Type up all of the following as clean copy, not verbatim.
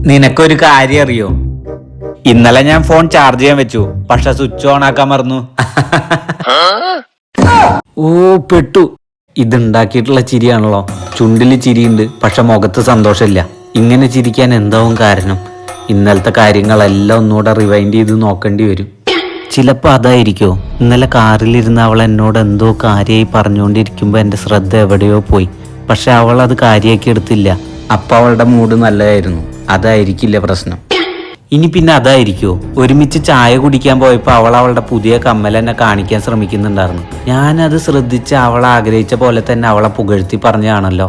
നിനക്കൊരു കാര്യം അറിയോ? ഇന്നലെ ഞാൻ ഫോൺ ചാർജ് ചെയ്യാൻ വെച്ചു, പക്ഷെ സ്വിച്ച് ഓൺ ആക്കാൻ മറന്നു. ഓ പെട്ടു. ഇതുണ്ടാക്കിയിട്ടുള്ള ചിരിയാണല്ലോ. ചുണ്ടില് ചിരിയുണ്ട്, പക്ഷെ മുഖത്ത് സന്തോഷമില്ല. ഇങ്ങനെ ചിരിക്കാൻ എന്താവും കാരണം? ഇന്നലത്തെ കാര്യങ്ങളെല്ലാം ഒന്നുകൂടെ റിവൈൻഡ് ചെയ്ത് നോക്കേണ്ടി വരും. ചിലപ്പോൾ അതായിരിക്കോ, ഇന്നലെ കാറിലിരുന്ന് അവൾ എന്നോട് എന്തോ കാര്യമായി പറഞ്ഞുകൊണ്ടിരിക്കുമ്പോൾ എൻ്റെ ശ്രദ്ധ എവിടെയോ പോയി. പക്ഷെ അവൾ അത് കാര്യമാക്കി എടുത്തില്ല. അപ്പം അവളുടെ മൂഡ് നല്ലതായിരുന്നു. അതായിരിക്കില്ല പ്രശ്നം. ഇനി പിന്നെ അതായിരിക്കോ, ഒരുമിച്ച് ചായ കുടിക്കാൻ പോയപ്പോൾ അവൾ അവളുടെ പുതിയ കമ്മൽ എന്നെ കാണിക്കാൻ ശ്രമിക്കുന്നുണ്ടായിരുന്നു. ഞാനത് ശ്രദ്ധിച്ച് അവൾ ആഗ്രഹിച്ച പോലെ തന്നെ അവളെ പുകഴ്ത്തി പറഞ്ഞാണല്ലോ.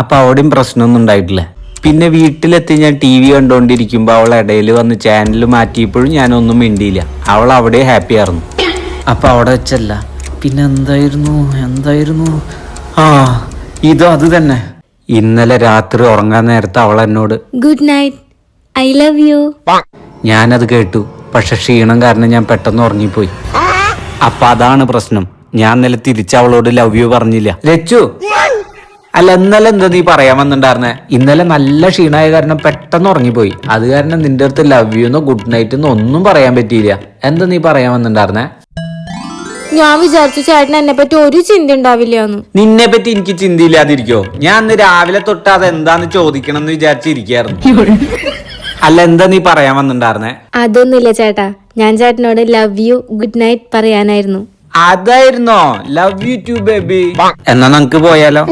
അപ്പം അവിടെയും പ്രശ്നമൊന്നും ഉണ്ടായിട്ടില്ല. പിന്നെ വീട്ടിലെത്തി ഞാൻ TV കണ്ടുകൊണ്ടിരിക്കുമ്പോൾ അവൾ ഇടയിൽ വന്ന് ചാനൽ മാറ്റിയപ്പോഴും ഞാനൊന്നും മിണ്ടിയില്ല. അവൾ അവിടെ ഹാപ്പി ആയിരുന്നു. അപ്പം അവിടെ വെച്ചല്ല, പിന്നെ എന്തായിരുന്നു ഇതോ അത് തന്നെ. ഇന്നലെ രാത്രി ഉറങ്ങാൻ നേരത്തെ അവൾ എന്നോട് good night, I love you. ഞാനത് കേട്ടു, പക്ഷെ ക്ഷീണം കാരണം ഞാൻ പെട്ടെന്ന് ഉറങ്ങിപ്പോയി. അപ്പൊ അതാണ് പ്രശ്നം. ഞാൻ ഇന്നലെ തിരിച്ച് അവളോട് ലവ് യു പറഞ്ഞില്ല. രച്ചു, അല്ല ഇന്നലെ എന്താ നീ പറയാൻ വന്നിട്ടുണ്ടായിരുന്നേ? ഇന്നലെ നല്ല ക്ഷീണമായ കാരണം പെട്ടെന്ന് ഉറങ്ങിപ്പോയി. അത് കാരണം നിന്റെ അടുത്ത് ലവ് യു എന്നോ ഗുഡ് നൈറ്റ് എന്നോ ഒന്നും പറയാൻ പറ്റിയില്ല. എന്താ നീ പറയാൻ വന്നിട്ടുണ്ടായിരുന്നേ? ഞാൻ വിചാരിച്ചു ചേട്ടൻ എന്നെ പറ്റി ഒരു ചിന്ത ഉണ്ടാവില്ലാന്ന്. നിന്നെ പറ്റി എനിക്ക് ചിന്തയില്ലാതിരിക്കോ? ഞാൻ ഇന്ന് രാവിലെ തൊട്ട് അതെന്താന്ന് ചോദിക്കണം എന്ന് വിചാരിച്ചിരിക്കായിരുന്നു. അല്ല എന്താ നീ പറയാൻ വന്നിട്ടുണ്ടായിരുന്നേ? അതൊന്നുമില്ല ചേട്ടാ, ഞാൻ ചേട്ടനോട് ലവ് യു ഗുഡ് നൈറ്റ് പറയാനായിരുന്നു. അതായിരുന്നോ? Love you too baby. എന്നാ നമുക്ക് പോയാലോ?